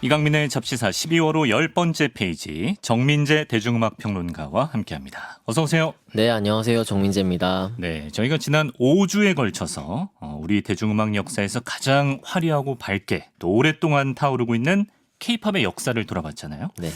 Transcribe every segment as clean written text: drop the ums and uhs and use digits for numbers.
이강민의 잡시사 12월 호 10번째 페이지 정민재 대중음악 평론가와 함께합니다. 어서 오세요. 네, 안녕하세요. 정민재입니다. 네, 저희가 지난 5주에 걸쳐서 우리 대중음악 역사에서 가장 화려하고 밝게 또 오랫동안 타오르고 있는 K-팝의 역사를 돌아봤잖아요. 네.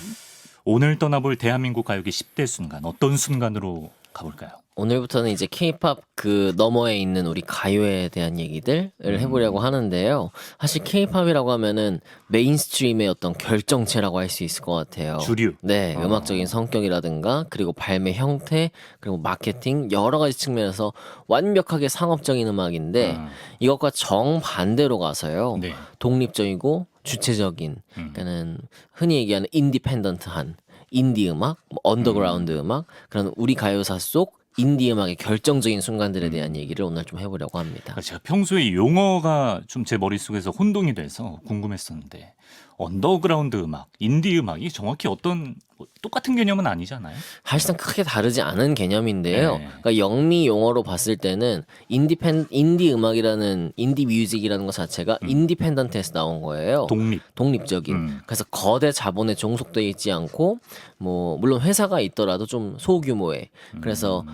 오늘 떠나볼 대한민국 가요계 10대 순간 어떤 순간으로 가볼까요? 오늘부터는 이제 K-팝 그 너머에 있는 우리 가요에 대한 얘기들을 해보려고 하는데요. 사실 K-팝이라고 하면은 메인스트림의 어떤 결정체라고 할 수 있을 것 같아요. 주류. 네, 음악적인 성격이라든가 그리고 발매 형태 그리고 마케팅 여러 가지 측면에서 완벽하게 상업적인 음악인데 이것과 정반대로 가서요. 네. 독립적이고 주체적인 그러니까는 흔히 얘기하는 인디펜던트한 인디 음악, 뭐 언더그라운드 음악 그런 우리 가요사 속 인디 음악의 결정적인 순간들에 대한 얘기를 오늘 좀 해보려고 합니다. 제가 평소에 이 용어가 좀 제 머릿속에서 혼동이 돼서 궁금했었는데 언더그라운드 음악, 인디 음악이 정확히 어떤 똑같은 개념은 아니잖아요. 사실상 크게 다르지 않은 개념인데요. 네. 그러니까 영미 용어로 봤을 때는 인디 음악이라는 인디 뮤직이라는 것 자체가 인디펜던트에서 나온 거예요. 독립적인. 그래서 거대 자본에 종속되어 있지 않고 뭐 물론 회사가 있더라도 좀 소규모의 그래서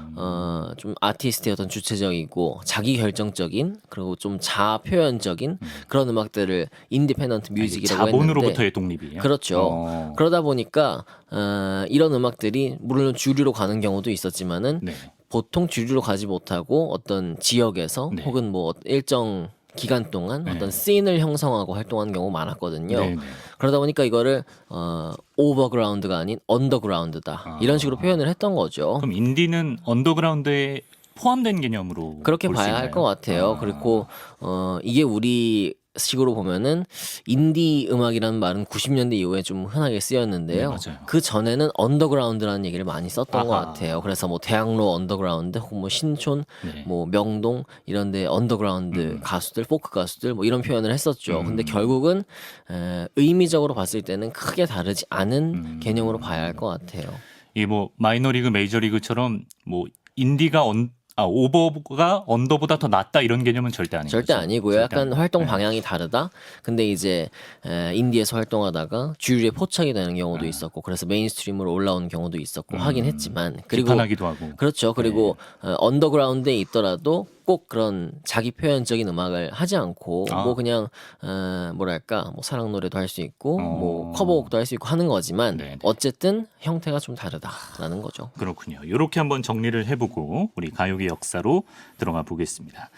좀 아티스트의 어떤 주체적이고 자기 결정적인 그리고 좀 자아 표현적인 그런 음악들을 인디펜던트 뮤직이라고 했는데 자본으로부터의 독립이에요. 그렇죠. 그러다 보니까 이런 음악들이 물론 주류로 가는 경우도 있었지만은 네. 보통 주류로 가지 못하고 어떤 지역에서 네. 혹은 뭐 일정 기간 동안 네. 어떤 씬을 형성하고 활동하는 경우가 많았거든요. 네, 네. 그러다 보니까 이거를 오버그라운드가 아닌 언더그라운드다 이런 식으로 표현을 했던 거죠. 그럼 인디는 언더그라운드에 포함된 개념으로 그렇게 볼수 봐야 할 있나요? 것 같아요. 그리고 이게 우리 식으로 보면은 인디 음악이라는 말은 90년대 이후에 좀 흔하게 쓰였는데요. 네, 맞아요. 그 전에는 언더그라운드라는 얘기를 많이 썼던 것 아하. 같아요. 그래서 뭐 대학로 언더그라운드 혹은 뭐 신촌, 네. 뭐 명동 이런데 언더그라운드 가수들, 포크 가수들 뭐 이런 표현을 했었죠. 근데 결국은 의미적으로 봤을 때는 크게 다르지 않은 개념으로 봐야 할 것 같아요. 이 뭐 마이너리그, 메이저리그처럼 뭐 인디가 오버가 언더보다 더 낫다 이런 개념은 절대 아니죠. 절대 아니고요. 약간 활동 방향이 다르다. 근데 이제 인디에서 활동하다가 주류에 포착이 되는 경우도 있었고, 그래서 메인스트림으로 올라오는 경우도 있었고 하긴 했지만, 그리고 비판하기도 하고. 그렇죠. 그리고 언더그라운드에 있더라도 꼭 그런 자기 표현적인 음악을 하지 않고 뭐 그냥 뭐랄까 뭐 사랑 노래도 할 수 있고 뭐 커버곡도 할 수 있고 하는 거지만 네네. 어쨌든 형태가 좀 다르다라는 거죠. 그렇군요. 이렇게 한번 정리를 해보고 우리 가요계 역사로 들어가 보겠습니다.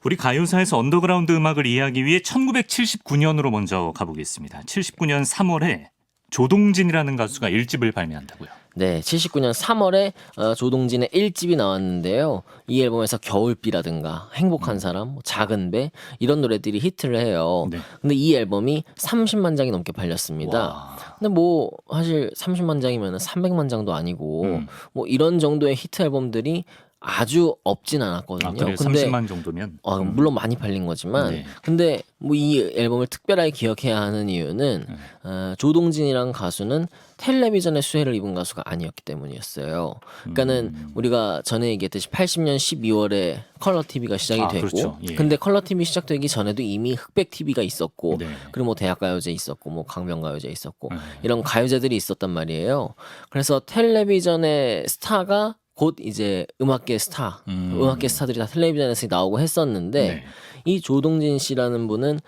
우리 가요사에서 언더그라운드 음악을 이해하기 위해 1979년으로 먼저 가보겠습니다. 79년 3월에 조동진이라는 가수가 1집을 발매한다고요. 네, 79년 3월에 조동진의 1집이 나왔는데요. 이 앨범에서 겨울비라든가 행복한 사람, 뭐 작은 배 이런 노래들이 히트를 해요. 네. 근데 이 앨범이 30만 장이 넘게 팔렸습니다. 와. 근데 뭐 사실 30만 장이면 300만 장도 아니고 뭐 이런 정도의 히트 앨범들이 아주 없진 않았거든요. 그래요? 근데 30만 정도면? 물론 많이 팔린 거지만 네. 근데 뭐 이 앨범을 특별하게 기억해야 하는 이유는 조동진이란 가수는 텔레비전의 수혜를 입은 가수가 아니었기 때문이었어요. 그러니까는 우리가 전에 얘기했듯이 80년 12월에 컬러 TV가 시작이 되고 그렇죠. 예. 근데 컬러 TV 시작되기 전에도 이미 흑백 TV가 있었고 네. 그리고 뭐 대학가요제 있었고 뭐 강변가요제 있었고 이런 가요제들이 있었단 말이에요. 그래서 텔레비전의 스타가 곧 이제 음악계 스타들이 다 텔레비전에서 나오고 했었는데 네. 이 조동진 씨라는 분은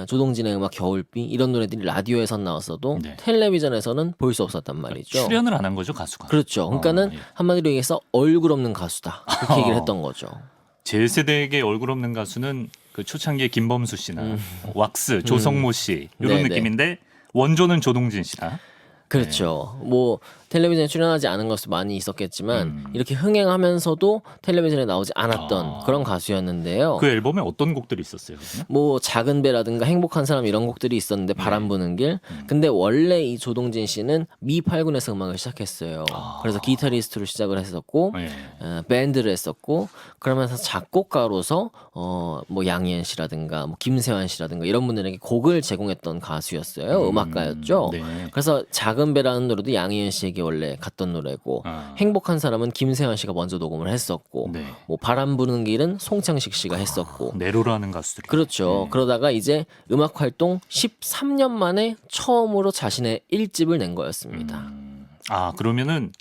조동진의 음악 겨울비 이런 노래들이 라디오에서 나왔어도 네. 텔레비전에서는 볼 수 없었단 말이죠. 출연을 안 한 거죠, 가수가. 그렇죠. 그러니까는 예. 한마디로 얘기해서 얼굴 없는 가수다 그렇게 얘기를 했던 거죠. 제 세대에게 얼굴 없는 가수는 그 초창기의 김범수 씨나 왁스, 조성모 씨 이런 네네. 느낌인데 원조는 조동진 씨다. 그렇죠. 뭐 텔레비전에 출연하지 않은 것도 많이 있었겠지만 이렇게 흥행하면서도 텔레비전에 나오지 않았던 그런 가수였는데요. 그 앨범에 어떤 곡들이 있었어요? 그러면? 뭐 작은 배라든가 행복한 사람 이런 곡들이 있었는데 바람 부는 길. 근데 원래 이 조동진 씨는 미 8군에서 음악을 시작했어요. 그래서 기타리스트로 시작을 했었고 네. 밴드를 했었고 그러면서 작곡가로서 뭐 양희은 씨라든가 뭐 김세환 씨라든가 이런 분들에게 곡을 제공했던 가수였어요. 음악가였죠. 네. 그래서 작은 배라는 노래도 양희은 씨에게 원래 갔던 노래고 아. 행복한 사람은 김세환 씨가 먼저 녹음을 했었고 네. 뭐 바람 부는 길은 송창식 씨가 했었고 네로라는 가수들이. 그렇죠. 그러다가 이제 음악 활동 13년 만에 처음으로 자신의 1집을 낸 거였습니다. 아, 그러면은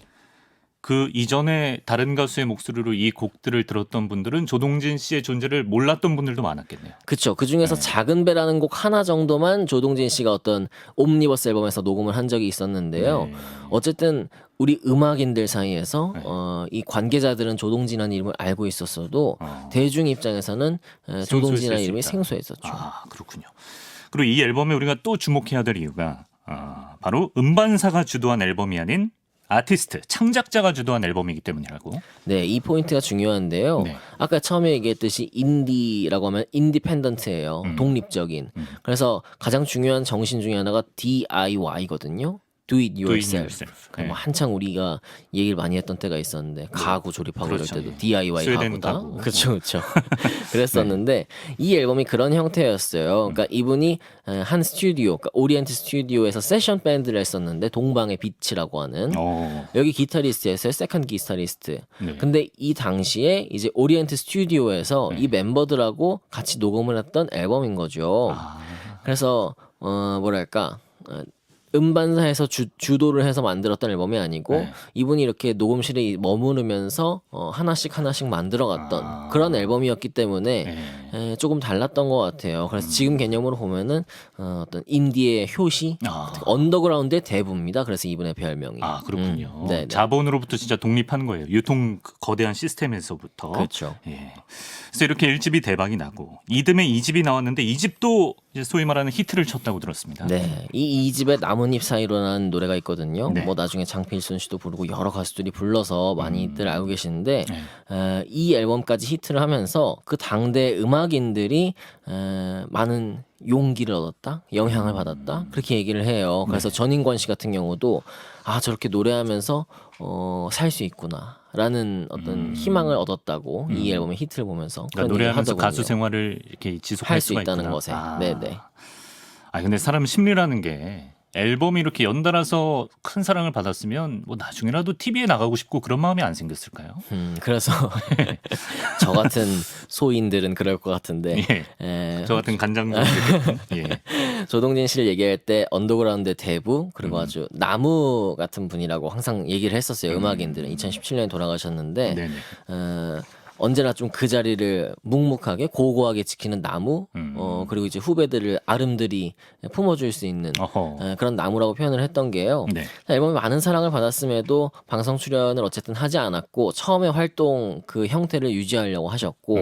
그 이전에 다른 가수의 목소리로 이 곡들을 들었던 분들은 조동진 씨의 존재를 몰랐던 분들도 많았겠네요. 그렇죠. 그 중에서 작은 배라는 곡 하나 정도만 조동진 씨가 어떤 옴니버스 앨범에서 녹음을 한 적이 있었는데요. 네. 어쨌든 우리 음악인들 사이에서 네. 이 관계자들은 조동진이라는 이름을 알고 있었어도 어. 대중 입장에서는 조동진이라는 수 이름이 있다. 생소했었죠. 아, 그렇군요. 그리고 이 앨범에 우리가 또 주목해야 될 이유가 바로 음반사가 주도한 앨범이 아닌 아티스트, 창작자가 주도한 앨범이기 때문이라고. 네, 이 포인트가 중요한데요. 네. 아까 처음에 얘기했듯이 인디라고 하면 인디펜던트예요. 독립적인. 그래서 가장 중요한 정신 중에 하나가 DIY거든요. Do it yourself. 네. 뭐 한창 우리가 얘기를 많이 했던 때가 있었는데 가구 조립하고 그렇죠. 이럴 때도 DIY 스웨덴 가구다. 가구. 그렇죠, 그렇죠. 그랬었는데 이 앨범이 그런 형태였어요. 그러니까 이분이 한 스튜디오, 그러니까 오리엔트 스튜디오에서 세션 밴드를 했었는데 동방의 빛이라고 하는 여기 기타리스트였어요. 세컨드 기타리스트. 네. 근데 이 당시에 이제 오리엔트 스튜디오에서 이 멤버들하고 같이 녹음을 했던 앨범인 거죠. 아, 그래서 뭐랄까 음반사에서 주도를 해서 만들었던 앨범이 아니고 네. 이분이 이렇게 녹음실에 머무르면서 하나씩 만들어갔던 그런 앨범이었기 때문에 네. 조금 달랐던 것 같아요. 그래서 지금 개념으로 보면은 어떤 인디의 효시, 언더그라운드의 대부입니다. 그래서 이분의 별명이. 아, 그렇군요. 네, 네. 자본으로부터 진짜 독립한 거예요. 유통 거대한 시스템에서부터. 그렇죠. 예. 그래서 이렇게 1집이 대박이 나고 이듬해 2집이 나왔는데 2집도 이제 소위 말하는 히트를 쳤다고 들었습니다. 네, 이 집에 나뭇잎 사이로라는 노래가 있거든요. 네. 뭐 나중에 장필순 씨도 부르고 여러 가수들이 불러서 많이들 알고 계시는데 네. 이 앨범까지 히트를 하면서 그 당대 음악인들이 많은 용기를 얻었다, 영향을 받았다 그렇게 얘기를 해요. 그래서 네. 전인권 씨 같은 경우도 아 저렇게 노래하면서 살 수 있구나라는 어떤 희망을 얻었다고 이 앨범의 히트를 보면서 그러니까 그런 얘기를 노래하면서 하더군요. 가수 생활을 이렇게 지속할 할 수 수가 있다는 있구나. 것에. 아. 네네. 아, 근데 사람 심리라는 게 앨범이 이렇게 연달아서 큰 사랑을 받았으면 뭐 나중에라도 TV에 나가고 싶고 그런 마음이 안 생겼을까요? 그래서 저 같은 소인들은 그럴 것 같은데 예. 저 같은 간장도 예. 조동진 씨를 얘기할 때 언더그라운드의 대부 그리고 아주 나무 같은 분이라고 항상 얘기를 했었어요. 음악인들은 2017년에 돌아가셨는데 네네. 언제나 좀 그 자리를 묵묵하게 고고하게 지키는 나무 그리고 이제 후배들을 아름드리 품어줄 수 있는 어허. 그런 나무라고 표현을 했던 게요. 네. 앨범이 많은 사랑을 받았음에도 방송 출연을 어쨌든 하지 않았고 처음에 활동 그 형태를 유지하려고 하셨고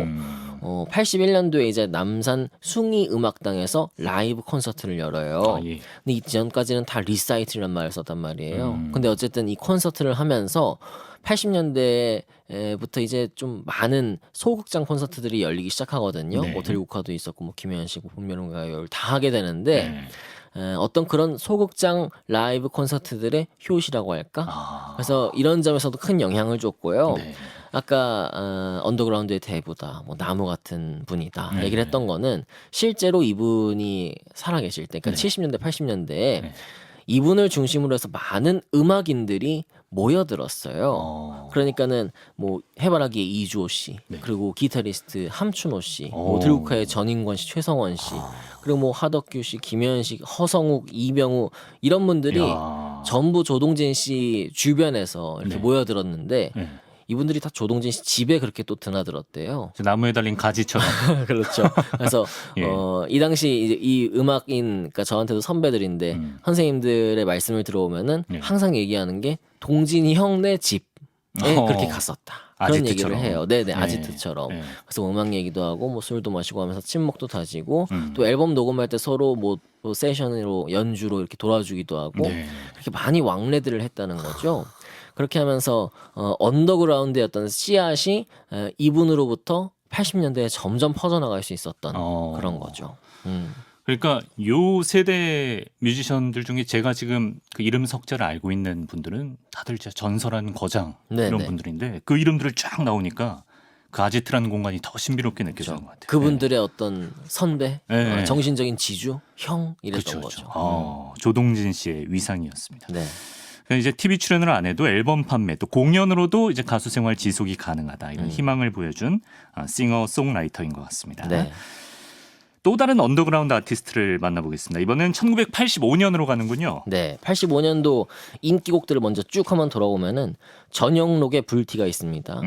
81년도에 이제 남산 숭이 음악당에서 라이브 콘서트를 열어요. 아, 예. 근데 이전까지는 다 리사이틀이란 말을 썼단 말이에요. 근데 어쨌든 이 콘서트를 하면서 80년대부터 이제 좀 많은 소극장 콘서트들이 열리기 시작하거든요. 네. 뭐 들국화도 있었고 뭐 김혜연 씨, 봄여름가요를 다 하게 되는데 네. 어떤 그런 소극장 라이브 콘서트들의 효시라고 할까? 아. 그래서 이런 점에서도 큰 영향을 줬고요. 네. 아까 언더그라운드의 대부다, 뭐 나무 같은 분이다 네. 얘기를 했던 거는 실제로 이분이 살아계실 때, 그러니까 네. 70년대, 80년대에 네. 이분을 중심으로 해서 많은 음악인들이 모여들었어요. 그러니까는 뭐 해바라기의 이주호 씨, 네. 그리고 기타리스트 함춘호 씨, 오. 뭐 들국화의 전인권 씨, 최성원 씨, 그리고 뭐 하덕규 씨, 김현 씨, 허성욱, 이병우 이런 분들이 야. 전부 조동진 씨 주변에서 이렇게 네. 모여들었는데 네. 이분들이 다 조동진 씨 집에 그렇게 또 드나들었대요. 나무에 달린 가지처럼. 그렇죠. 그래서 예. 이 당시 이제 이 음악인, 그러니까 저한테도 선배들인데 선생님들의 말씀을 들어오면은 네. 항상 얘기하는 게 동진이 형네 집에 그렇게 갔었다. 그런 아지트처럼. 얘기를 해요. 네네, 네. 아지트처럼. 네. 그래서 음악 얘기도 하고 뭐 술도 마시고 하면서 친목도 다지고 또 앨범 녹음할 때 서로 뭐 세션으로 연주로 이렇게 돌아주기도 하고 네. 그렇게 많이 왕래들을 했다는 거죠. 그렇게 하면서 언더그라운드의 어떤 씨앗이 이분으로부터 80년대에 점점 퍼져나갈 수 있었던 그런 거죠. 그러니까 요 세대 뮤지션들 중에 제가 지금 그 이름 석자를 알고 있는 분들은 다들 진짜 전설한 거장 네네. 이런 분들인데 그 이름들을 쫙 나오니까 그 아지트라는 공간이 더 신비롭게 느껴지는 것 같아요. 그분들의 어떤 선배, 네. 정신적인 지주, 형 이랬던 그렇죠, 거죠. 조동진 씨의 위상이었습니다. 네. 그러니까 이제 TV 출연을 안 해도 앨범 판매 또 공연으로도 이제 가수 생활 지속이 가능하다 이런 희망을 보여준 싱어송라이터인 것 같습니다. 네. 또 다른 언더그라운드 아티스트를 만나보겠습니다. 이번엔 1985년으로 가는군요. 네, 85년도 인기곡들을 먼저 쭉 한번 돌아오면은 전영록의 불티가 있습니다.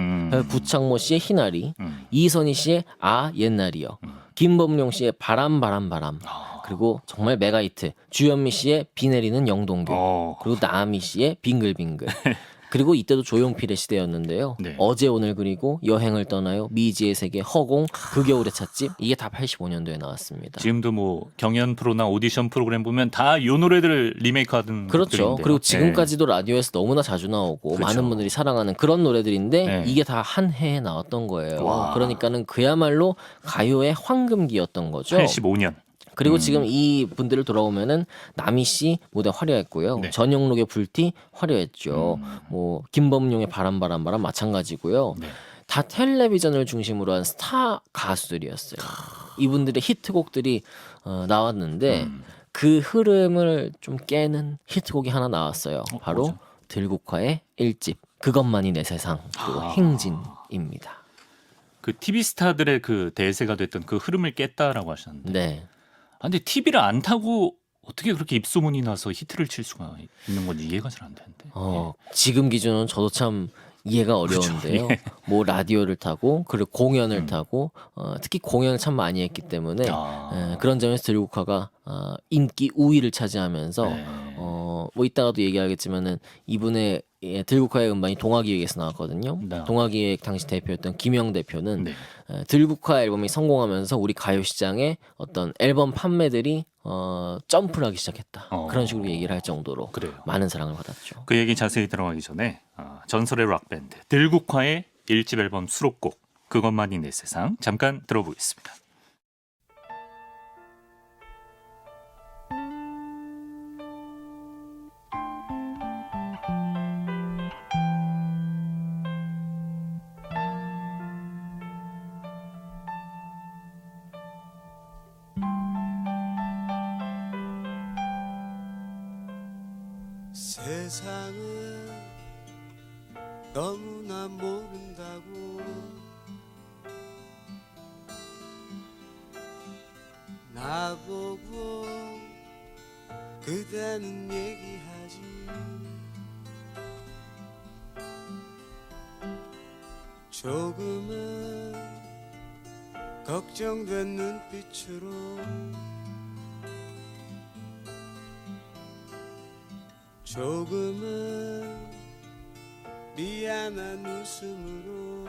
구창모 씨의 희나리, 이선희 씨의 아 옛날이요, 김범용 씨의 바람 바람 바람, 그리고 정말 메가히트 주현미 씨의 비 내리는 영동교, 그리고 나미 씨의 빙글빙글. 그리고 이때도 조용필의 시대였는데요. 네. 어제 오늘 그리고 여행을 떠나요, 미지의 세계, 허공, 그 겨울의 찻집, 이게 다 85년도에 나왔습니다. 지금도 뭐 경연 프로나 오디션 프로그램 보면 다 이 노래들을 리메이크하던 그렇죠. 곡들인데요. 그리고 지금까지도 라디오에서 너무나 자주 나오고 그렇죠. 많은 분들이 사랑하는 그런 노래들인데 네. 이게 다 한 해에 나왔던 거예요. 와. 그러니까는 그야말로 가요의 황금기였던 거죠. 85년. 그리고 지금 이 분들을 돌아오면은 남희 씨 무대 화려했고요. 네. 전영록의 불티 화려했죠. 뭐 김범용의 바람 바람 바람 마찬가지고요. 네. 다 텔레비전을 중심으로 한 스타 가수들이었어요. 이분들의 히트곡들이 나왔는데 그 흐름을 좀 깨는 히트곡이 하나 나왔어요. 바로 뭐죠? 들국화의 1집 그것만이 내 세상 그리고 행진입니다. 그 TV 스타들의 그 대세가 됐던 그 흐름을 깼다라고 하셨는데. 네. 아, 근데 TV를 안 타고 어떻게 그렇게 입소문이 나서 히트를 칠 수가 있는 건지 이해가 잘 안 되는데. 지금 기준은 저도 참 이해가 어려운데요. 그렇죠. 뭐 라디오를 타고 그리고 공연을 타고 특히 공연을 참 많이 했기 때문에 그런 점에서 들국화가 인기 우위를 차지하면서 네. 뭐 이따가도 얘기하겠지만은 이분의 들국화의 음반이 동아기획에서 나왔거든요. 네. 동아기획 당시 대표였던 김영 대표는 네. 들국화 앨범이 성공하면서 우리 가요 시장의 어떤 앨범 판매들이 점프를 하기 시작했다. 그런 식으로 얘기를 할 정도로 그래요. 많은 사랑을 받았죠. 그 얘기 자세히 들어가기 전에 전설의 락밴드 들국화의 1집 앨범 수록곡 그것만이 내 세상 잠깐 들어보겠습니다. 세상은 너무나 모른다고 나보고 그대는 얘기하지 조금은 걱정된 눈빛으로 조금은 미안한 웃음으로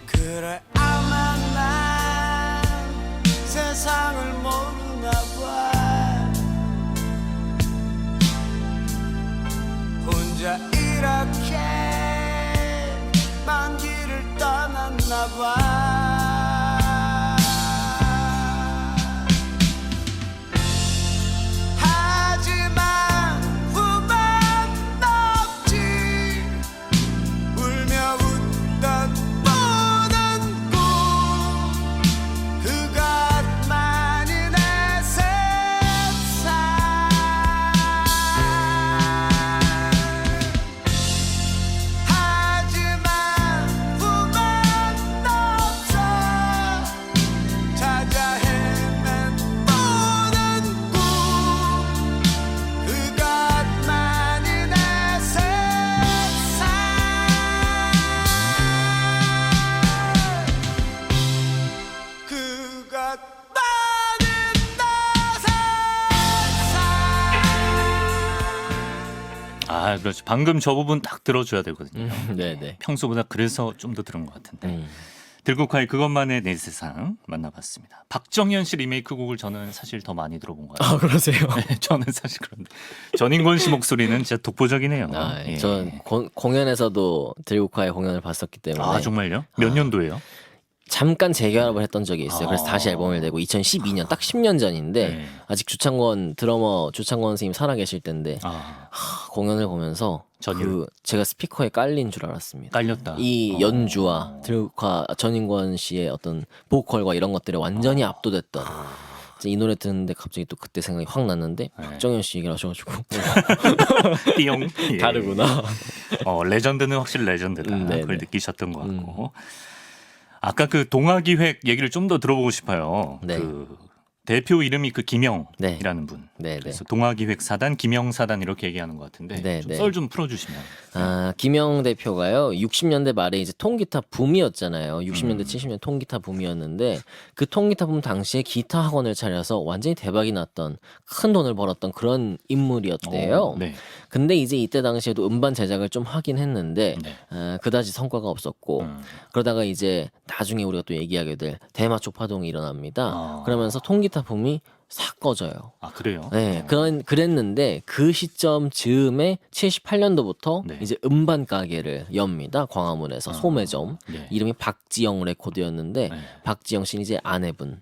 그래 아마 난 세상을 모르나 봐 혼자 이렇게 먼 길을 떠났나 봐 그렇죠. 방금 저 부분 딱 들어줘야 되거든요. 네네. 평소보다 그래서 좀 더 들은 것 같은데. 들국화의 그것만의 내 세상 만나봤습니다. 박정현 씨 리메이크 곡을 저는 사실 더 많이 들어본 것 같아요. 그러세요? 네, 저는 사실 그런데 전인권 씨 목소리는 진짜 독보적이네요. 예. 전 공연에서도 들국화의 공연을 봤었기 때문에. 아 정말요? 몇 년도예요? 잠깐 재결합을 했던 적이 있어요. 그래서 다시 앨범을 내고 2012년 딱 10년 전인데 네. 아직 드러머 주창권 선생님 살아계실 때인데 공연을 보면서 제가 스피커에 깔린 줄 알았습니다. 깔렸다. 이 연주와 들국화 전인권 씨의 어떤 보컬과 이런 것들에 완전히 압도됐던 이 노래 듣는데 갑자기 또 그때 생각이 확 났는데 박정현 씨 얘기를 하셔가지고 띠용. 예. 다르구나. 레전드는 확실히 레전드다. 네네. 그걸 느끼셨던 것 같고. 아까 그 동아기획 얘기를 좀 더 들어보고 싶어요. 네. 그 대표 이름이 그 김영이라는 네. 분. 네네. 그래서 동아기획 사단, 김영 사단 이렇게 얘기하는 것 같은데 네네. 썰 좀 풀어주시면. 김영 대표가요. 60년대 말에 이제 통기타 붐이었잖아요. 60년대 70년대 통기타 붐이었는데 그 통기타 붐 당시에 기타 학원을 차려서 완전히 대박이 났던 큰 돈을 벌었던 그런 인물이었대요. 네. 근데 이제 이때 당시에도 음반 제작을 좀 하긴 했는데 네. 그다지 성과가 없었고 그러다가 이제 나중에 우리가 또 얘기하게 될 대마초 파동이 일어납니다. 그러면서 통기타 붐이 싹 꺼져요. 아 그래요? 네, 그랬는데 그 시점 즈음에 78년도부터 네. 이제 음반 가게를 엽니다. 광화문에서 소매점. 네. 이름이 박지영 레코드였는데 네. 박지영 씨는 이제 아내분.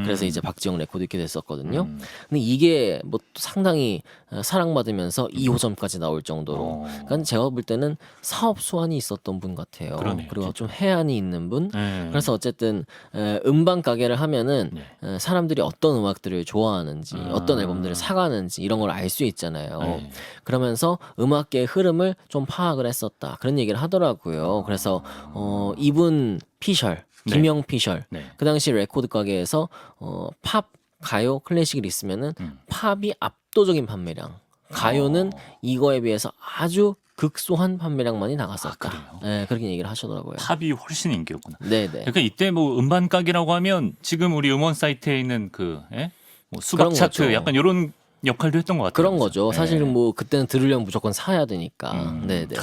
그래서 이제 박지영 레코드 이렇게 됐었거든요. 근데 이게 뭐 또 상당히 사랑받으면서 2호점까지 나올 정도로. 그러니까 제가 볼 때는 사업 수완이 있었던 분 같아요. 그러네요, 그리고 진짜. 좀 해안이 있는 분. 네. 그래서 어쨌든 음반 가게를 하면은 네. 사람들이 어떤 음악들을 좋아하는지 어떤 앨범들을 사가는지 이런 걸 알 수 있잖아요. 네. 그러면서 음악계의 흐름을 좀 파악을 했었다. 그런 얘기를 하더라고요. 그래서 이분 피셜, 김영 피셜 네. 그 당시 레코드 가게에서 팝, 가요, 클래식을 있으면은 팝이 압도적인 판매량, 가요는 이거에 비해서 아주 극소한 판매량만이 나갔었다. 그래요? 네, 그렇게 얘기를 하시더라고요. 팝이 훨씬 인기였구나. 네네. 그러니까 이때 뭐 음반 가게라고 하면 지금 우리 음원 사이트에 있는 그 뭐 수박 그런 차트 거죠. 약간 이런 역할도 했던 것 같아요. 그런 거죠. 네. 사실은 뭐 그때는 들으려면 무조건 사야 되니까. 네네.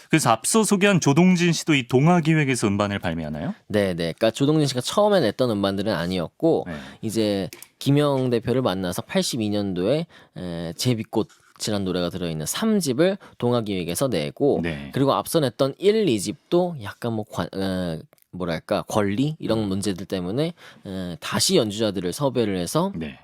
그래서 앞서 소개한 조동진 씨도 이 동아기획에서 음반을 발매하나요? 네네. 그러니까 조동진 씨가 처음에 냈던 음반들은 아니었고 네. 이제 김영 대표를 만나서 82년도에 제비꽃이라는 노래가 들어있는 3집을 동아기획에서 내고 네. 그리고 앞서 냈던 1, 2집도 약간 뭐 뭐랄까 권리 이런 문제들 때문에 다시 연주자들을 섭외를 해서 네.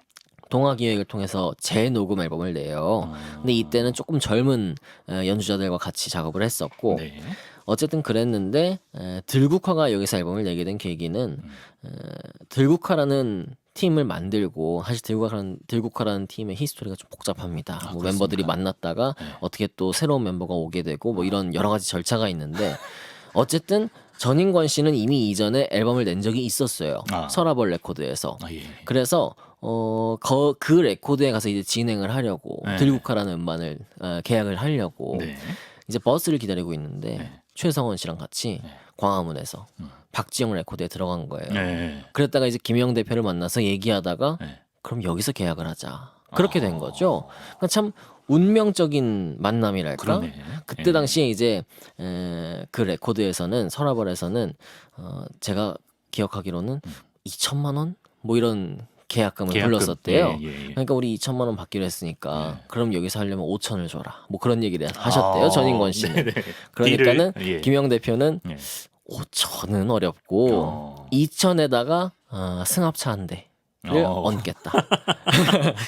동아기획을 통해서 재녹음 앨범을 내요. 근데 이때는 조금 젊은 연주자들과 같이 작업을 했었고 네. 어쨌든 그랬는데 들국화가 여기서 앨범을 내게 된 계기는 들국화라는 팀을 만들고 사실 들국화라는 팀의 히스토리가 좀 복잡합니다. 뭐 멤버들이 만났다가 어떻게 또 새로운 멤버가 오게 되고 뭐 이런 여러 가지 절차가 있는데 어쨌든 전인권 씨는 이미 이전에 앨범을 낸 적이 있었어요. 서라벌 레코드에서. 예. 그래서 그 레코드에 가서 이제 진행을 하려고 네. 들국화라는 음반을 계약을 하려고 네. 이제 버스를 기다리고 있는데 최성원 씨랑 같이 광화문에서 박지영 레코드에 들어간 거예요. 네. 그랬다가 이제 김영 대표를 만나서 얘기하다가 네. 그럼 여기서 계약을 하자. 그렇게 된 거죠. 그러니까 참 운명적인 만남이랄까. 그러네. 그때 당시에 이제 그 레코드에서는 서라벌에서는 제가 기억하기로는 2천만 원 뭐 이런 계약금을 계약금. 불렀었대요. 예, 예. 그러니까 우리 2천만 원 받기로 했으니까 그럼 여기서 하려면 5천을 줘라. 뭐 그런 얘기를 하셨대요. 전인권 씨는. 네네. 그러니까는 딜을, 예. 김영 대표는 예. 5천은 어렵고 2천에다가 승합차 한 대를 얹겠다.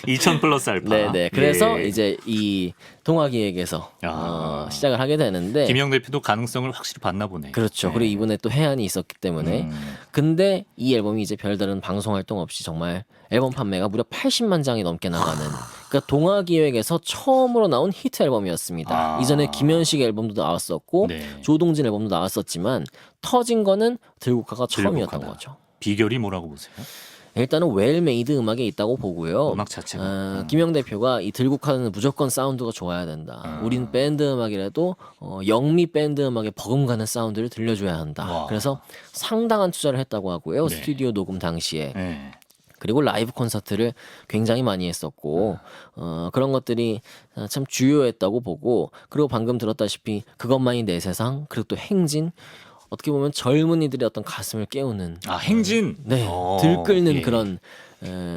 2000 플러스 알파. 네네. 그래서 예. 이제 이 동아기획에서 시작을 하게 되는데 김영 대표도 가능성을 확실히 봤나 보네. 그렇죠. 네. 그리고 이분의 또 해안이 있었기 때문에 근데 이 앨범이 이제 별다른 방송 활동 없이 정말 앨범 판매가 무려 80만 장이 넘게 나가는 그러니까 동아기획에서 처음으로 나온 히트 앨범이었습니다. 이전에 김현식 앨범도 나왔었고 네. 조동진 앨범도 나왔었지만 터진 거는 들국화가 처음이었던 들국화다. 거죠. 비결이 뭐라고 보세요? 일단은 웰메이드 음악에 있다고 보고요. 음악 자체가. 김영 대표가 이 들국화는 무조건 사운드가 좋아야 된다. 우린 밴드 음악이라도 영미 밴드 음악에 버금가는 사운드를 들려줘야 한다. 와. 그래서 상당한 투자를 했다고 하고요. 네. 스튜디오 녹음 당시에. 네. 그리고 라이브 콘서트를 굉장히 많이 했었고 그런 것들이 참 주요했다고 보고 그리고 방금 들었다시피 그것만이 내 세상 그리고 또 행진 어떻게 보면 젊은이들의 어떤 가슴을 깨우는 행진. 네, 들끓는 예. 그런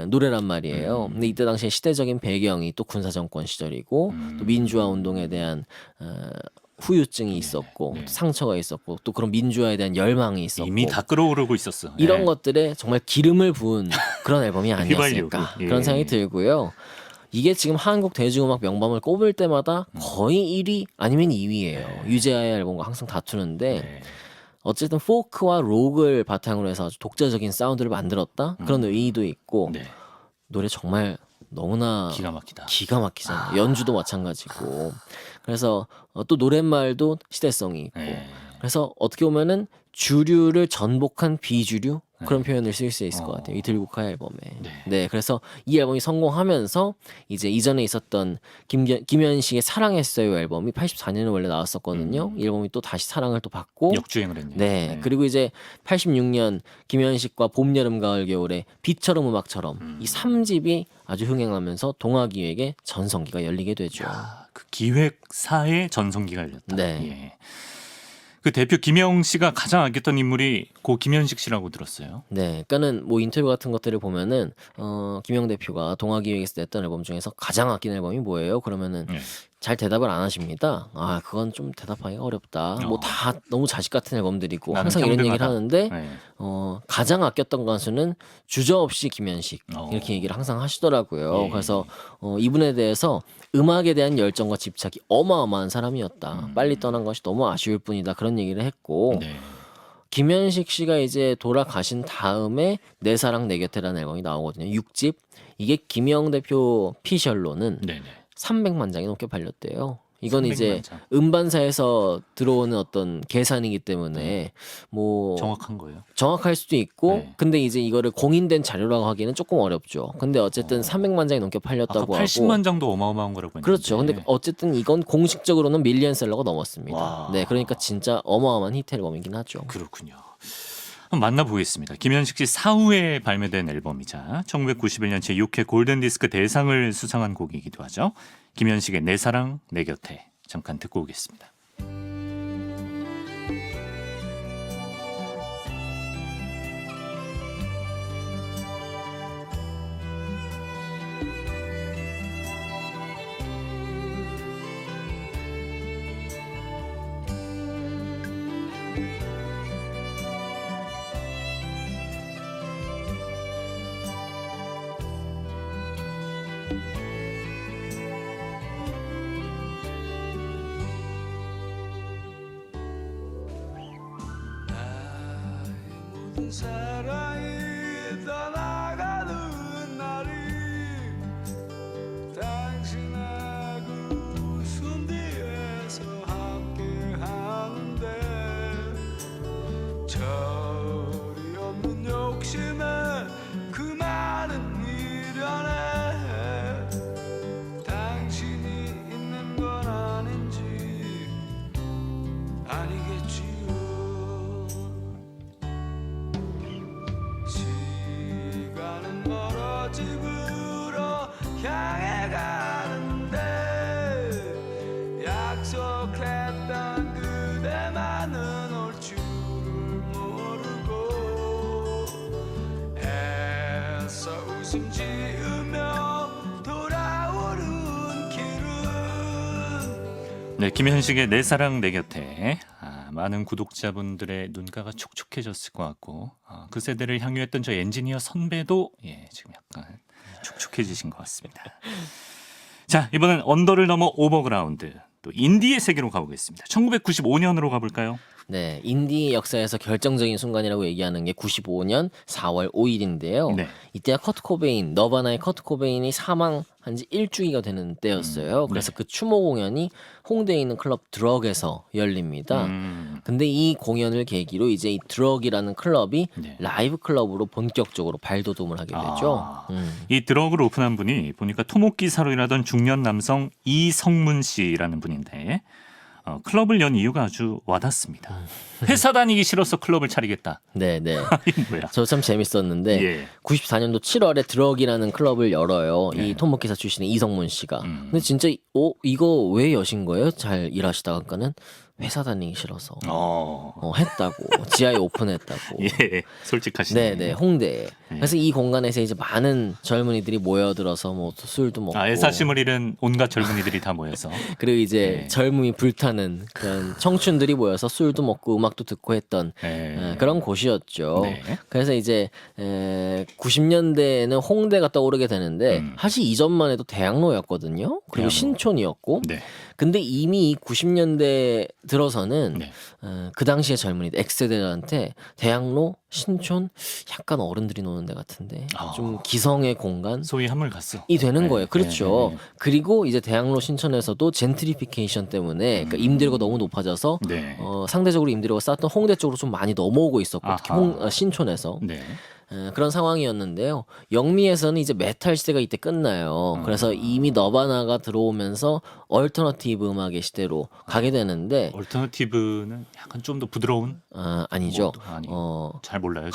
노래란 말이에요. 근데 이때 당시에 시대적인 배경이 또 군사정권 시절이고 또 민주화 운동에 대한 후유증이 있었고 또 상처가 있었고 또 그런 민주화에 대한 열망이 있었고 이미 다 끓어오르고 있었어. 이런 예. 것들에 정말 기름을 부은 그런 앨범이 아니었을까 휘발유고. 예. 그런 생각이 들고요. 이게 지금 한국 대중음악 명반을 꼽을 때마다 거의 1위 아니면 2위예요. 유재하의 앨범과 항상 다투는데 네. 어쨌든 포크와 록을 바탕으로 해서 아주 독자적인 사운드를 만들었다 그런 의의도 있고 네. 노래 정말 너무나 기가 막히다. 기가 막히잖아요. 연주도 마찬가지고. 그래서 또 노랫말도 시대성이 있고. 네. 그래서 어떻게 보면은 주류를 전복한 비주류 그런 표현을 쓸 수 있을 것 같아요. 이 들국화 앨범에. 네. 그래서 이 앨범이 성공하면서 이제 이전에 있었던 김현식의 사랑했어요 앨범이 84년에 원래 나왔었거든요. 이 앨범이 또 다시 사랑을 또 받고 역주행을 했네요. 네. 그리고 이제 86년 김현식과 봄, 여름, 가을, 겨울에 빛처럼 음악처럼 이 3집이 아주 흥행하면서 동아기획의 전성기가 열리게 되죠. 그 기획사의 전성기가 열렸다. 네. 예. 그 대표 김영 씨가 가장 아꼈던 인물이 고 김현식 씨라고 들었어요. 네, 그러니까는 뭐 인터뷰 같은 것들을 보면은 김영 대표가 동아기획에서 냈던 앨범 중에서 가장 아낀 앨범이 뭐예요? 그러면은 잘 대답을 안 하십니다. 아, 그건 좀 대답하기가 어렵다. 뭐 다 너무 자식 같은 앨범들이고 항상 이런 얘기를 하는데 가장 아꼈던 가수는 주저없이 김현식 이렇게 얘기를 항상 하시더라고요. 그래서 이분에 대해서 음악에 대한 열정과 집착이 어마어마한 사람이었다. 빨리 떠난 것이 너무 아쉬울 뿐이다. 그런 얘기를 했고 김현식 씨가 이제 돌아가신 다음에 내 사랑 내 곁에라는 앨범이 나오거든요. 6집. 이게 김영 대표 피셜로는 300만 장이 넘게 팔렸대요. 이건 이제 음반사에서 들어오는 어떤 계산이기 때문에 뭐 정확한 거예요. 정확할 수도 있고 근데 이제 이거를 공인된 자료라고 하기는 조금 어렵죠. 근데 어쨌든 300만 장이 넘게 팔렸다고 아까 80만 하고 장도 어마어마한 거라고 했는데. 그렇죠. 근데 어쨌든 이건 공식적으로는 밀리언셀러가 넘었습니다. 와. 네, 그러니까 진짜 어마어마한 히트 앨범이긴 하죠. 그렇군요. 한번 만나보겠습니다. 김현식 씨 사후에 발매된 앨범이자 1991년 제6회 골든디스크 대상을 수상한 곡이기도 하죠. 김현식의 내 사랑 내 곁에 잠깐 듣고 오겠습니다. 사랑이 떠나가는 날이 당신하고 숨 뒤에서 함께 하는데 절이 없는 욕심에 그 많은 미련에 당신이 있는 건 아닌지 아니겠지요. 시간은 멀어 집으로 향해 가는데 약속했던 그대만은 올 줄을 모르고 애써 웃음 지으며 돌아오는 길은 네, 김현식의 내 사랑 내 곁에 많은 구독자분들의 눈가가 촉촉해졌을 것 같고 그 세대를 향유했던 저 엔지니어 선배도 지금 약간 촉촉해지신 것 같습니다. 자, 이번엔 언더를 넘어 오버그라운드 또 인디의 세계로 가보겠습니다. 1995년으로 가볼까요? 네, 인디 역사에서 결정적인 순간이라고 얘기하는 게 95년 4월 5일인데요. 네. 이때가 커트 코베인, 너바나의 커트 코베인이 사망한 지 일주기가 되는 때였어요. 그래서 그 추모 공연이 홍대에 있는 클럽 드럭에서 열립니다. 근데 이 공연을 계기로 이제 이 드럭이라는 클럽이 라이브 클럽으로 본격적으로 발돋움을 하게 되죠. 이 드럭을 오픈한 분이 보니까 토목기사로 일하던 중년 남성 이성문 씨라는 분인데 클럽을 연 이유가 아주 와닿습니다. 회사 다니기 싫어서 클럽을 차리겠다. 네네. 이게 뭐야? 저 참 재밌었는데 94년도 7월에 드럭이라는 클럽을 열어요. 이 토목기사 출신의 이성문 씨가. 근데 진짜 이거 왜 여신 거예요? 잘 일하시다가는 회사 다니기 싫어서 했다고. 지하에 오픈했다고. 예, 솔직하시네. 네네, 홍대에. 그래서 이 공간에서 이제 많은 젊은이들이 모여들어서 뭐 술도 먹고. 애사심을 잃은 온갖 젊은이들이 다 모여서. 그리고 이제 젊음이 불타는 그런 청춘들이 모여서 술도 먹고 음악도 듣고 했던 그런 곳이었죠. 그래서 이제 90년대에는 홍대가 떠오르게 되는데 사실 이전만 해도 대학로였거든요. 그리고 신촌이었고. 근데 이미 90년대 들어서는 네. 그 당시의 젊은이 X세대들한테 대학로, 신촌 약간 어른들이 노는 데 같은데 좀 기성의 공간 소위 한물 갔어. 이 되는 네, 거예요. 그렇죠. 네, 네. 그리고 이제 대학로 신촌에서도 젠트리피케이션 때문에 그러니까 임대료가 너무 높아져서 네. 상대적으로 임대료가 쌌던 홍대 쪽으로 좀 많이 넘어오고 있었고 특히 아하. 신촌에서 네. 그런 상황이었는데요. 영미에서는 이제 메탈 시대가 이때 끝나요. 그래서 이미 너바나가 들어오면서 얼터너티브 음악의 시대로 가게 되는데 얼터너티브는 약간 좀 더 부드러운? 아니죠. 아니, 어, 잘 몰라요.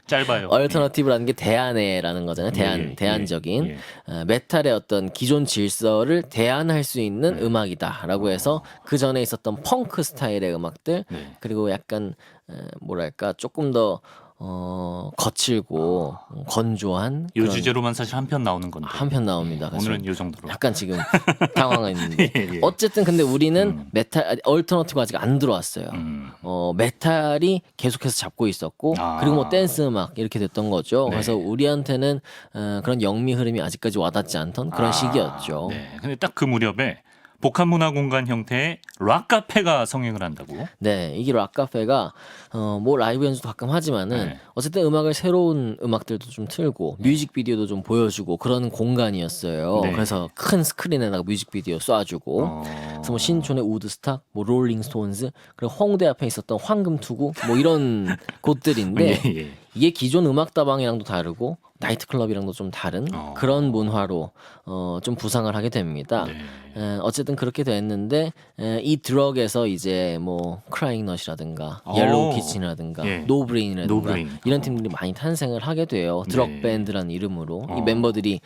짧아요. 얼터너티브라는 게 대안해라는 거잖아요. 대안적인 예. 메탈의 어떤 기존 질서를 대안할 수 있는 음악이다라고 해서 그 전에 있었던 펑크 스타일의 음악들 네. 그리고 약간 뭐랄까 조금 더 거칠고 건조한 이 주제로만 사실 한 편 나오는 건데. 한 편 나옵니다. 그래서 오늘은 이 정도로. 약간 지금 당황했는데 예. 어쨌든 근데 우리는 메탈 얼터너티브 아직 안 들어왔어요. 메탈이 계속해서 잡고 있었고 그리고 뭐 댄스 음악 이렇게 됐던 거죠. 네. 그래서 우리한테는 그런 영미 흐름이 아직까지 와닿지 않던 그런 시기였죠. 네. 근데 딱 그 무렵에 복합 문화 공간 형태의 락 카페가 성행을 한다고. 네, 이게 락 카페가 뭐 라이브 연주도 가끔 하지만은 네. 어쨌든 음악을 새로운 음악들도 좀 틀고 뮤직비디오도 좀 보여주고 그런 공간이었어요. 네. 그래서 큰 스크린에다가 뮤직비디오 쏴주고 그래서 뭐 신촌의 우드스탁, 뭐 롤링스톤즈, 그리고 홍대 앞에 있었던 황금투구 뭐 이런 곳들인데 예. 이게 기존 음악다방이랑도 다르고 나이트클럽이랑도 좀 다른 그런 문화로 좀 부상을 하게 됩니다. 네. 어쨌든 그렇게 됐는데 이 드럭에서 이제 뭐 크라잉넛이라든가 옐로우 키친이라든가 예. 노브레인이라든가 노브레인. 이런 팀들이 많이 탄생을 하게 돼요. 드럭 네. 밴드라는 이름으로 이 멤버들이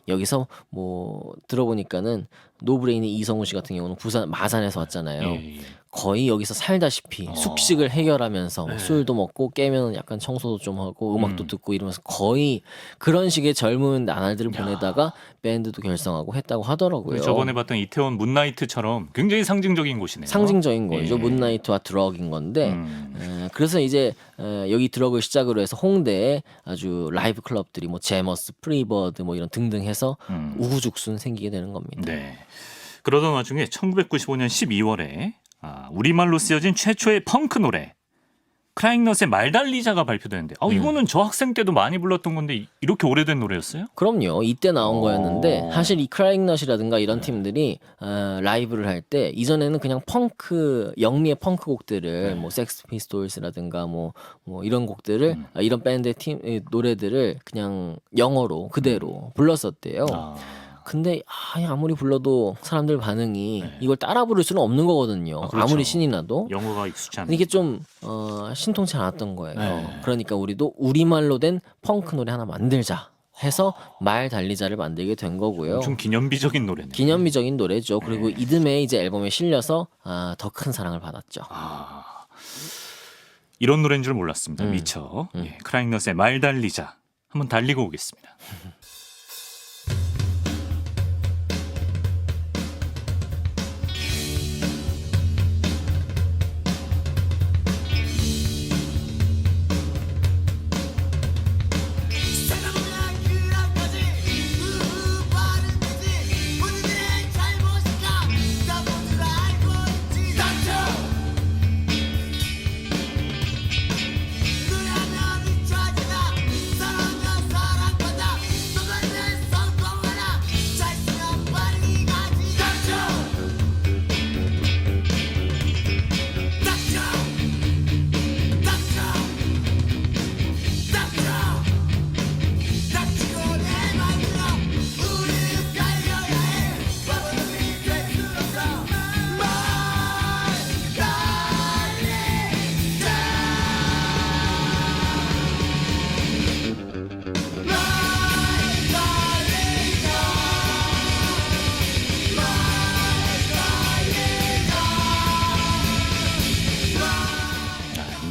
여기서 뭐 들어보니까는 노브레인의 이성우 씨 같은 경우는 부산 마산에서 왔잖아요. 예. 거의 여기서 살다시피 숙식을 해결하면서 뭐 술도 먹고 깨면 약간 청소도 좀 하고 음악도 듣고 이러면서 거의 그런 식의 젊은 나날들을 보내다가 밴드도 결성하고 했다고 하더라고요. 저번에 봤던 이태원 문나이트처럼 굉장히 상징적인 곳이네요. 상징적인 거죠. 예. 문나이트와 드럭인 건데 음. 그래서 이제 여기 드럭을 시작으로 해서 홍대에 아주 라이브 클럽들이 뭐 제머스, 프리버드 뭐 이런 등등 해서 우후죽순 생기게 되는 겁니다. 네. 그러던 와중에 1995년 12월에 우리말로 쓰여진 최초의 펑크 노래 크라잉넛의 말달리자가 발표되는데 이거는 저 학생 때도 많이 불렀던 건데 이렇게 오래된 노래였어요? 그럼요. 이때 나온 거였는데 사실 이 크라잉넛이라든가 이런 팀들이 라이브를 할 때 이전에는 그냥 펑크 영미의 펑크 곡들을 뭐 섹스 피스톨스라든가 뭐 이런 곡들을 이런 밴드의 노래들을 그냥 영어로 그대로 불렀었대요. 근데 아무리 불러도 사람들 반응이 이걸 따라 부를 수는 없는 거거든요. 그렇죠. 아무리 신이 나도. 영어가 익숙치 않은. 이게 좀 신통치 않았던 거예요. 네. 그러니까 우리도 우리말로 된 펑크 노래 하나 만들자 해서 말 달리자를 만들게 된 거고요. 좀 기념비적인 노래네요. 기념비적인 노래죠. 그리고 이듬해 이제 앨범에 실려서 더 큰 사랑을 받았죠. 이런 노래인 줄 몰랐습니다. 미처. 예, 크라잉넛의 말달리자 한번 달리고 오겠습니다.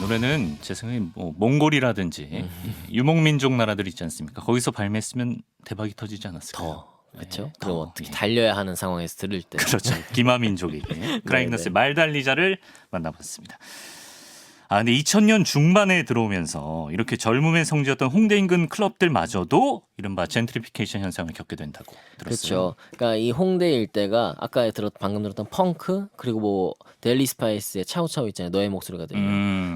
노래는 제 생각에 뭐 몽골이라든지 유목민족 나라들 있지 않습니까? 거기서 발매했으면 대박이 터지지 않았을까요? 그렇죠. 그리고 특히 달려야 하는 상황에서 들을 때. 그렇죠. 기마민족에게 크라잉넛의 말달리자를 만나봤습니다. 근데 2000년 중반에 들어오면서 이렇게 젊음의 성지였던 홍대 인근 클럽들마저도 이른바 젠트리피케이션 현상을 겪게 된다고 들었어요. 그렇죠. 그러니까 이 홍대 일대가 아까 방금 들었던 펑크 그리고 뭐 델리 스파이스의 차우차우 있잖아요. 너의 목소리가 들려.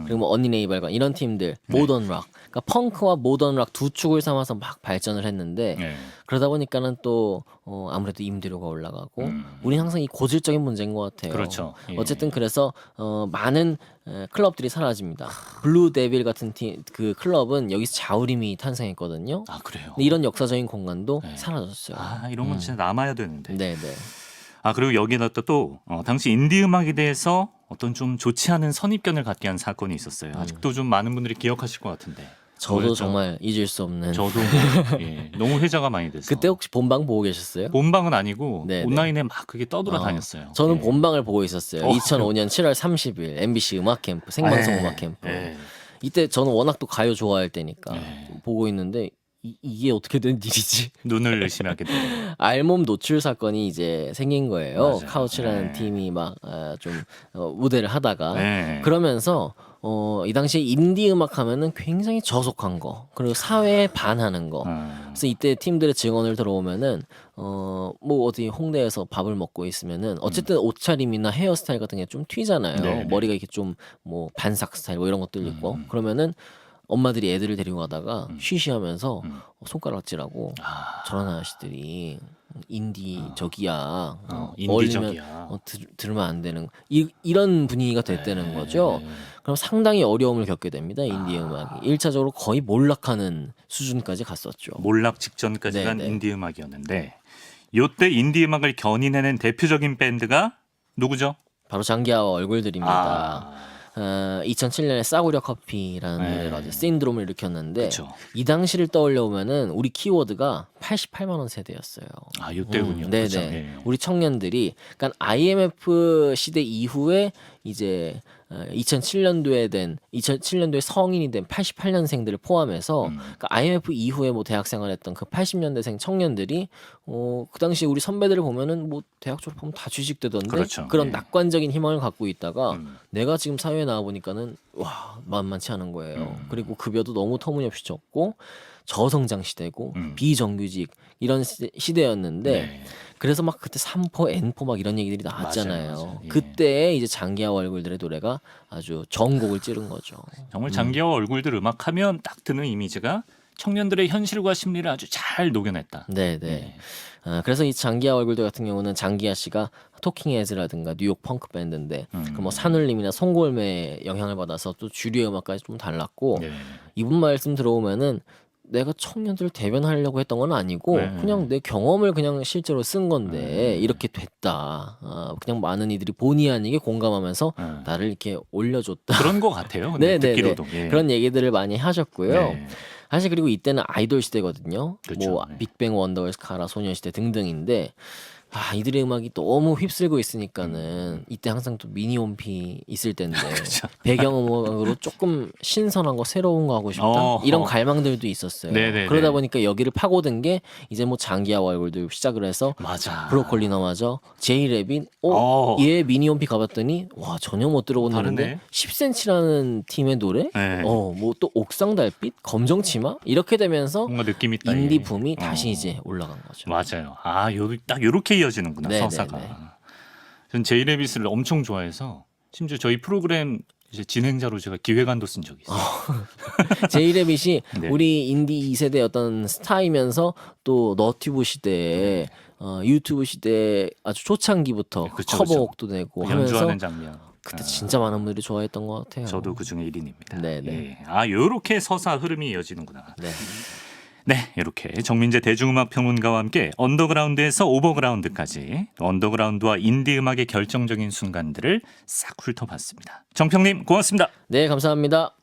그리고 뭐 언니 네이발관 이런 팀들 모던 락. 그러니까 펑크와 모던 락 두 축을 삼아서 막 발전을 했는데 네. 그러다 보니까는 또 아무래도 임대료가 올라가고 우린 항상 이 고질적인 문제인 것 같아요. 그렇죠. 예. 어쨌든 그래서 많은 클럽들이 사라집니다. 블루 데빌 같은 그 클럽은 여기서 자우림이 탄생했거든요. 아 그래요. 근데 이런 역사적인 공간도 네. 사라졌어요. 아 이런 건 진짜 남아야 되는데. 네네. 아 그리고 여기다 또 당시 인디 음악에 대해서 어떤 좀 좋지 않은 선입견을 갖게 한 사건이 있었어요. 아직도 좀 많은 분들이 기억하실 것 같은데. 저도 뭐였죠? 정말 잊을 수 없는. 저도 예, 너무 회자가 많이 됐어. 그때 혹시 본방 보고 계셨어요? 본방은 아니고 네, 네. 온라인에 막 그게 떠돌아다녔어요. 저는 예. 본방을 보고 있었어요. 2005년 7월 30일 MBC 음악 캠프 생방송 예, 음악 캠프. 예. 이때 저는 워낙 또 가요 좋아할 때니까 네. 보고 있는데 이게 어떻게 된 일이지? 눈을 의심하게 돼요. 알몸 노출 사건이 이제 생긴 거예요. 맞아요. 카우치라는 네. 팀이 막 좀 무대를 하다가 네. 그러면서 이 당시에 인디 음악 하면은 굉장히 저속한 거 그리고 사회에 반하는 거. 그래서 이때 팀들의 증언을 들어오면은 뭐 어디 홍대에서 밥을 먹고 있으면은 어쨌든 옷차림이나 헤어스타일 같은 게 좀 튀잖아요. 네. 머리가 이렇게 좀 뭐 반삭 스타일 뭐 이런 것들 있고 그러면은 엄마들이 애들을 데리고 가다가 쉬쉬하면서 손가락질하고 저런 아저씨들이 인디적이야. 인디적이야. 들으면 안 되는 이런 분위기가 됐다는 네. 거죠. 그럼 상당히 어려움을 겪게 됩니다. 인디 음악이 1차적으로 거의 몰락하는 수준까지 갔었죠. 몰락 직전까지 간 네. 인디 음악이었는데 요때 인디 음악을 견인해낸 대표적인 밴드가 누구죠? 바로 장기하와 얼굴들입니다. 아, 2007년에 싸구려 커피라는 네. 노래로 아주 신드롬을 일으켰는데 그쵸. 이 당시를 떠올려 보면은 우리 키워드가 88만 원 세대였어요. 아 요때군요. 네네. 그쵸? 예. 우리 청년들이 그러니까 IMF 시대 이후에 이제 2007년도에 성인이 된 88년생들을 포함해서 그러니까 IMF 이후에 뭐 대학생활했던 그 80년대생 청년들이 그 당시 우리 선배들을 보면은 뭐 대학 졸업하면 다 취직되던데 그렇죠. 그런 예. 낙관적인 희망을 갖고 있다가 음. 내가 지금 사회에 나와 보니까는 와 만만치 않은 거예요. 그리고 급여도 너무 터무니없이 적고 저성장 시대고 비정규직 이런 시대였는데 네. 그래서 막 그때 3포, N포 막 이런 얘기들이 나왔잖아요. 맞아요. 예. 그때 이제 장기하와 얼굴들의 노래가 아주 전곡을 찌른 거죠. 정말 장기하와 얼굴들 음악하면 딱 드는 이미지가 청년들의 현실과 심리를 아주 잘 녹여냈다. 네네. 네. 그래서 이 장기하 얼굴들 같은 경우는 장기하 씨가 토킹 헤즈라든가 뉴욕 펑크 밴드인데 그뭐 산울림이나 송골매의 영향을 받아서 또 주류 음악까지 좀 달랐고 네. 이분 말씀 들어오면은 내가 청년들을 대변하려고 했던 건 아니고 네. 그냥 내 경험을 그냥 실제로 쓴 건데 이렇게 됐다. 그냥 많은 이들이 본의 아니게 공감하면서 나를 이렇게 올려줬다. 그런 것 같아요. 근데 네네네. 듣기로도 예. 그런 얘기들을 많이 하셨고요. 네. 사실 그리고 이때는 아이돌 시대거든요. 그렇죠. 뭐 네. 빅뱅, 원더걸스, 카라, 소녀시대 등등인데 이들의 음악이 너무 휩쓸고 있으니까는 이때 항상 또 미니홈피 있을 텐데 그렇죠. 배경음악으로 조금 신선한 거 새로운 거 하고 싶다 어허. 이런 갈망들도 있었어요. 네네네. 그러다 보니까 여기를 파고든 게 이제 뭐 장기하와 얼굴들 시작을 해서 맞아. 브로콜리 너마저 제이 레빈 얘 미니홈피 가봤더니 와 전혀 못 들어본 다르네. 노래인데 10cm라는 팀의 노래 네. 뭐 또 옥상 달빛 검정 치마 이렇게 되면서 뭔가 느낌 있다. 인디 예. 붐이 다시 이제 올라간 거죠. 맞아요. 딱 요렇게 이어지는구나 네네네. 서사가. 전 제이레빗을 엄청 좋아해서 심지어 저희 프로그램 이제 진행자로 제가 기획안도 쓴 적이 있어요. 제이레빗이 네. 우리 인디 2세대 어떤 스타이면서 또 너튜브 시대에 유튜브 시대 아주 초창기부터 그쵸, 커버곡도 내고 하면서 연주하는 장면. 그때 진짜 많은 분들이 좋아했던 것 같아요. 저도 그 중에 1인입니다. 네네. 예. 요렇게 서사 흐름이 이어지는구나. 네. 네, 이렇게 정민재 대중음악 평론가와 함께 언더그라운드에서 오버그라운드까지 언더그라운드와 인디 음악의 결정적인 순간들을 싹 훑어봤습니다. 정평님 고맙습니다. 네, 감사합니다.